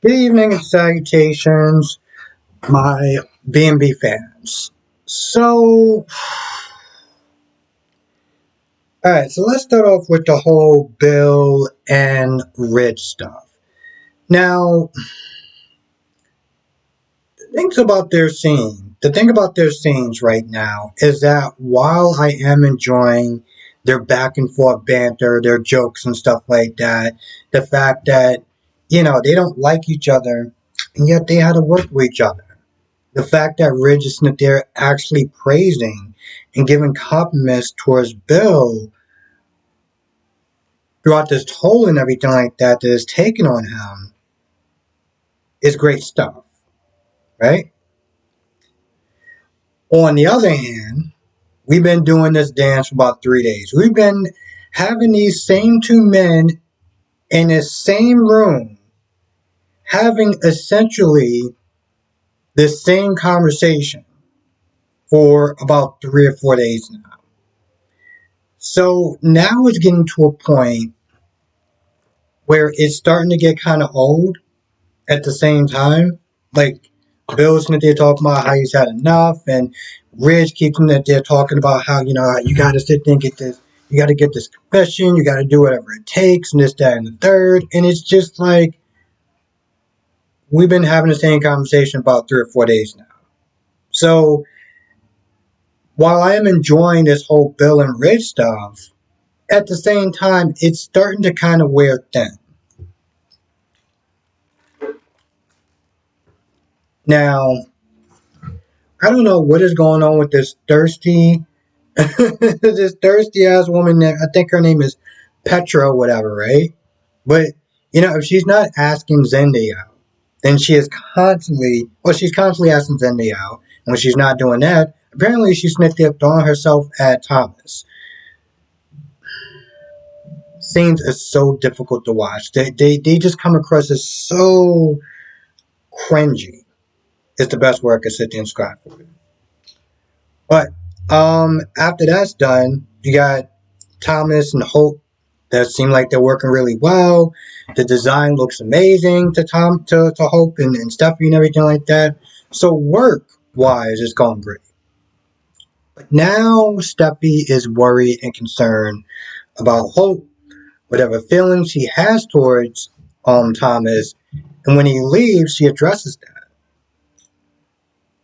Good evening and salutations, my B&B fans. So, alright, so let's start off with the whole Bill and Rich stuff. Now, the thing about their scenes right now is that while I am enjoying their back and forth banter, their jokes and stuff like that, the fact that, they don't like each other, and yet they had to work with each other. The fact that Ridge is not there actually praising and giving compliments towards Bill throughout this toll and everything like that is taken on him is great stuff, right? On the other hand, we've been doing this dance for about 3 days. We've been having these same two men in the same room having essentially the same conversation for about 3 or 4 days now. So now it's getting to a point where it's starting to get kind of old at the same time. Like, Bill's in there talking about how he's had enough, and Ridge keeps in there talking about how, you got to sit there and get this, you got to get this confession, you got to do whatever it takes, and this, that, and the third. And it's just like, we've been having the same conversation about 3 or 4 days now. So, while I am enjoying this whole Bill and Ridge stuff, at the same time, it's starting to kind of wear thin. Now, I don't know what is going on with this thirsty, this thirsty ass woman. I think her name is Petra or whatever, right? But if she's not asking Zendaya out, then she's constantly asking Zendaya out. And when she's not doing that, apparently she's throwing herself at Thomas. Scenes are so difficult to watch. They just come across as so cringy. It's the best word I could sit there and describe for it. But after that's done, you got Thomas and Hope that seem like they're working really well. The design looks amazing to Hope and Steffi and everything like that. So work wise, it's going great. But now Steffi is worried and concerned about Hope, whatever feelings she has towards Thomas, and when he leaves, she addresses that.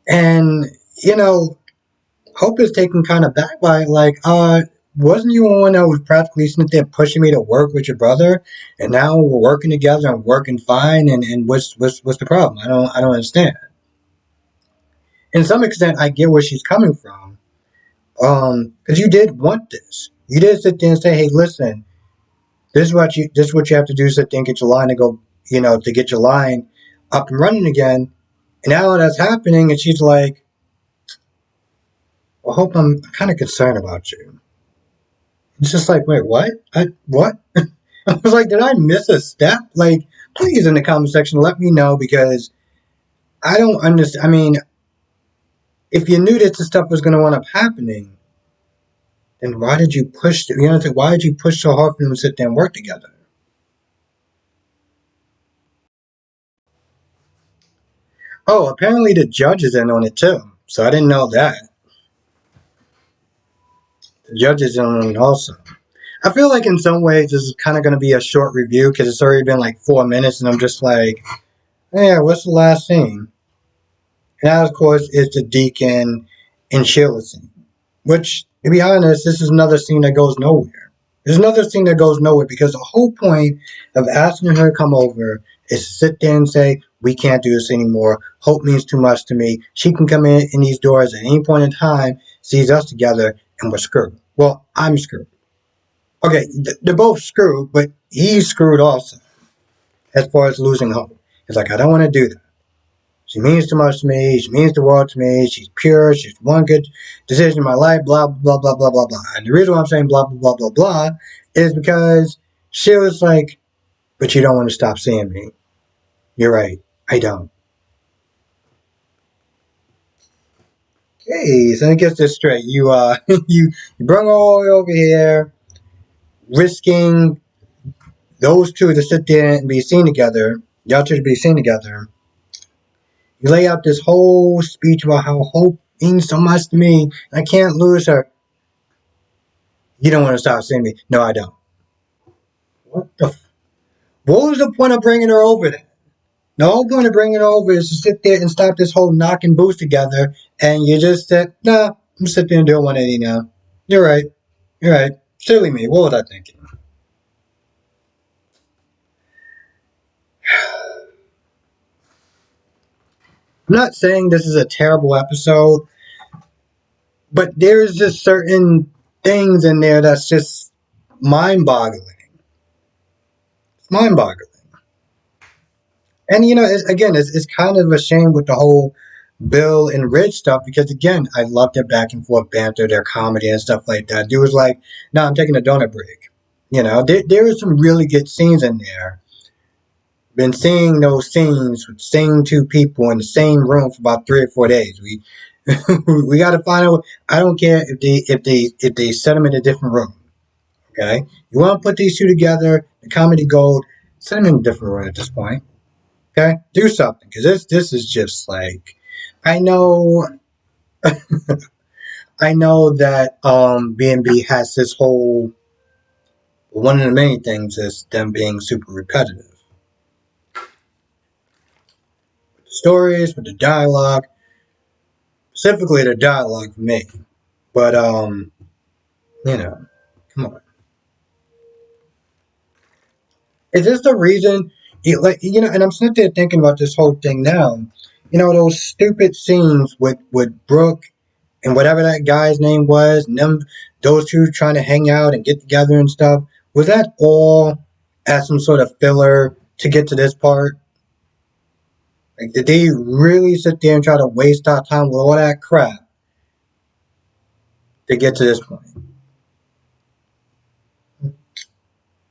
And Hope is taken kind of back by it, like, wasn't you the one that was practically sitting there pushing me to work with your brother, and now we're working together and working fine, and what's the problem? I don't understand. In some extent, I get where she's coming from, because you did want this. You did sit there and say, hey, listen, this is what you have to do. Sit there and get your line to go, to get your line up and running again. And now that's happening, and she's like, well, Hope, I'm kind of concerned about you. It's just like, wait, what? What? I was like, did I miss a step? Like, please in the comment section let me know, because I don't understand. I mean, if you knew that this stuff was going to end up happening, then why did you push? Why did you push so hard for them to sit there and work together? Oh, apparently the judge is in on it too. So I didn't know that. The judge is in on it also. I feel like in some ways this is kind of going to be a short review because it's already been like 4 minutes, and I'm just like, yeah, what's the last scene? And that, of course, is the Deacon and Sheila scene. Which, to be honest, this is another scene that goes nowhere. There's another scene that goes nowhere because the whole point of asking her to come over is to sit there and say, we can't do this anymore. Hope means too much to me. She can come in these doors at any point in time, sees us together, and we're screwed. Well, I'm screwed. Okay, they're both screwed, but he's screwed also as far as losing Hope. It's like, I don't want to do that. She means too much to me. She means the world to me. She's pure. She's one good decision in my life. Blah, blah, blah, blah, blah, blah. And the reason why I'm saying blah, blah, blah, blah, blah is because she was like, but you don't want to stop seeing me. You're right. I don't. Okay, so let me get this straight. You you brought her all the way over here, risking those two to sit there and be seen together. Y'all two to be seen together. You lay out this whole speech about how Hope means so much to me. I can't lose her. You don't want to stop seeing me. No, I don't. What the? What was the point of bringing her over there? The whole point of bringing her over is to sit there and stop this whole knock and boost together. And you just said, nah, I'm sitting there and doing 180 now. You're right. You're right. Silly me. What was I thinking? I'm not saying this is a terrible episode, but there's just certain things in there that's just mind-boggling. It's mind-boggling. And it's kind of a shame with the whole Bill and Rich stuff because again, I love their back and forth banter, their comedy and stuff like that. Dude was like, "No, I'm taking a donut break." There are some really good scenes in there. Been seeing those scenes with the same two people in the same room for about 3 or 4 days. We got to find out. I don't care if they set them in a different room. Okay, you want to put these two together, the comedy gold. Set them in a different room at this point. Okay, do something because this is just like I know I know that B&B has this whole one of the main things is them being super repetitive. With the stories, with the dialogue, specifically the dialogue for me. But come on. Is this the reason and I'm sitting there thinking about this whole thing now. Those stupid scenes with Brooke and whatever that guy's name was, and those two trying to hang out and get together and stuff, was that all as some sort of filler to get to this part? Like, did they really sit there and try to waste our time with all that crap to get to this point?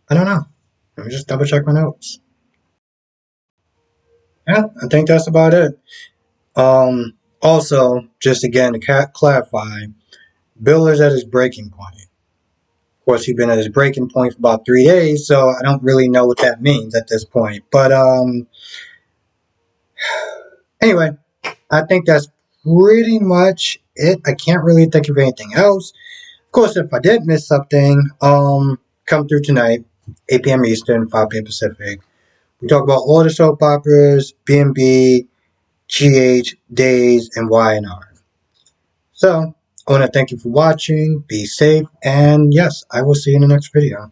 I don't know. Let me just double check my notes. Yeah, I think that's about it. Also, just again to clarify, Bill is at his breaking point. Of course, he's been at his breaking point for about 3 days, so I don't really know what that means at this point. But anyway, I think that's pretty much it. I can't really think of anything else. Of course, if I did miss something, come through tonight, 8 p.m. Eastern, 5 p.m. Pacific. We talk about all the soap operas, B&B, GH, Days, and Y&R. So, I want to thank you for watching. Be safe, and yes, I will see you in the next video.